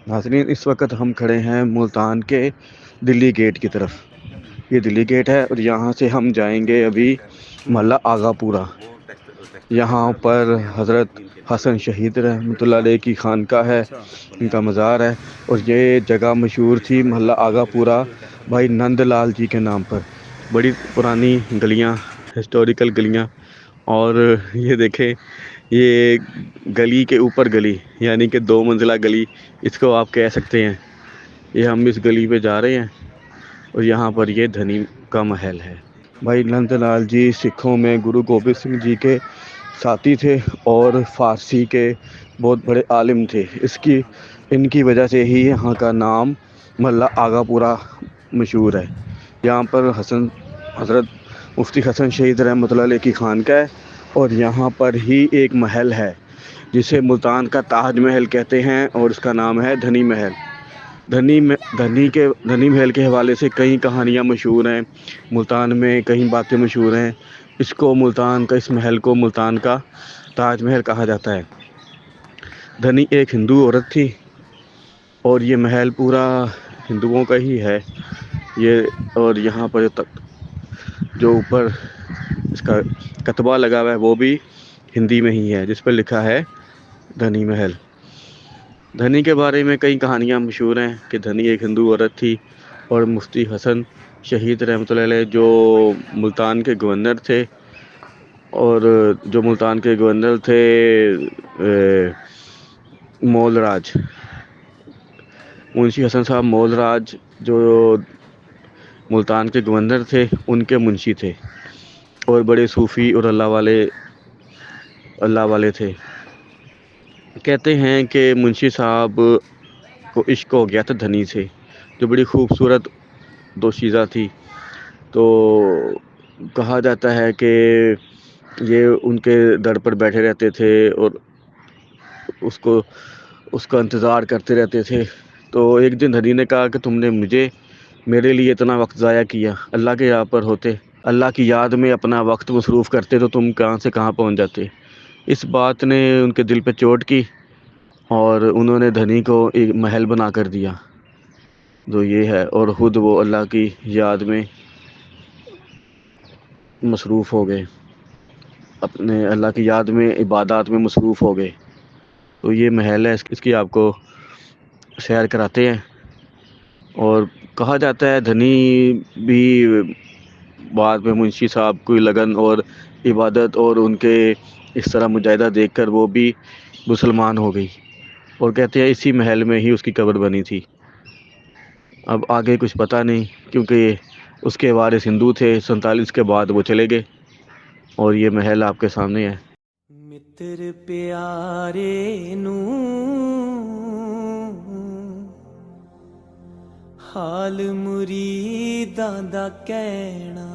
नाज़रीन, इस वक्त हम खड़े हैं मुल्तान के दिल्ली गेट की तरफ। ये दिल्ली गेट है और यहाँ से हम जाएंगे अभी महल्ला आगापुरा। यहाँ पर हज़रत हसन शहीद रहमतुल्लाह अलैह की खानका है, इनका मज़ार है। और ये जगह मशहूर थी महल्ला आगापुरा भाई नंदलाल जी के नाम पर। बड़ी पुरानी गलियाँ, हिस्टोरिकल गलियाँ। और ये देखें, ये गली के ऊपर गली, यानी कि 2 मंजिला गली इसको आप कह सकते हैं। ये हम इस गली पे जा रहे हैं और यहाँ पर ये धनी का महल है। भाई नंदलाल जी सिखों में गुरु गोबिंद सिंह जी के साथी थे और फ़ारसी के बहुत बड़े आलिम थे। इनकी वजह से ही यहाँ का नाम महल्ला आगापुरा मशहूर है। यहाँ पर हज़रत मुफ्ती हसन शहीद रहमतुल्लाह अलैह की खानका है और यहाँ पर ही एक महल है जिसे मुल्तान का ताज महल कहते हैं और इसका नाम है धनी महल। धनी महल के हवाले से कई कहानियाँ मशहूर हैं, मुल्तान में कई बातें मशहूर हैं। इस महल को मुल्तान का ताज महल कहा जाता है। धनी एक हिंदू औरत थी और ये महल पूरा हिंदुओं का ही है। और यहाँ पर जो ऊपर इसका कतबा लगा हुआ है वो भी हिंदी में ही है, जिस पर लिखा है धनी महल। धनी के बारे में कई कहानियाँ मशहूर हैं कि धनी एक हिंदू औरत थी और मुफ्ती हसन शहीद रहमतुल्लाह अलैह जो मुल्तान के गवर्नर थे, और जो मुल्तान के गवर्नर थे मौलराज, मुंशी हसन साहब मौलराज जो मुल्तान के गवर्नर थे, उनके मुंशी थे और बड़े सूफ़ी और अल्लाह वाले थे। कहते हैं कि मुंशी साहब को इश्क हो गया था धनी से, जो बड़ी खूबसूरत दोशीज़ा थी। तो कहा जाता है कि ये उनके दर पर बैठे रहते थे और उसका इंतज़ार करते रहते थे। तो एक दिन धनी ने कहा कि तुमने मेरे लिए इतना वक्त ज़ाया किया, अल्लाह के यहाँ पर होते, अल्लाह की याद में अपना वक्त मसरूफ़ करते तो तुम कहाँ से कहाँ पहुँच जाते। इस बात ने उनके दिल पे चोट की और उन्होंने धनी को एक महल बना कर दिया जो ये है, और ख़ुद वो अल्लाह की याद में मसरूफ़ हो गए, अपने अल्लाह की याद में इबादत में मसरूफ़ हो गए। तो ये महल है, इसकी आपको सैर कराते हैं। और कहा जाता है धनी भी बाद में मुंशी साहब की लगन और इबादत और उनके इस तरह मुजाहिदा देखकर वो भी मुसलमान हो गई, और कहते हैं इसी महल में ही उसकी कब्र बनी थी। अब आगे कुछ पता नहीं, क्योंकि उसके वारिस हिंदू थे। 47 के बाद वो चले गए और ये महल आपके सामने है। मित्र प्यारे नू हाल मुरीदां दा कहना।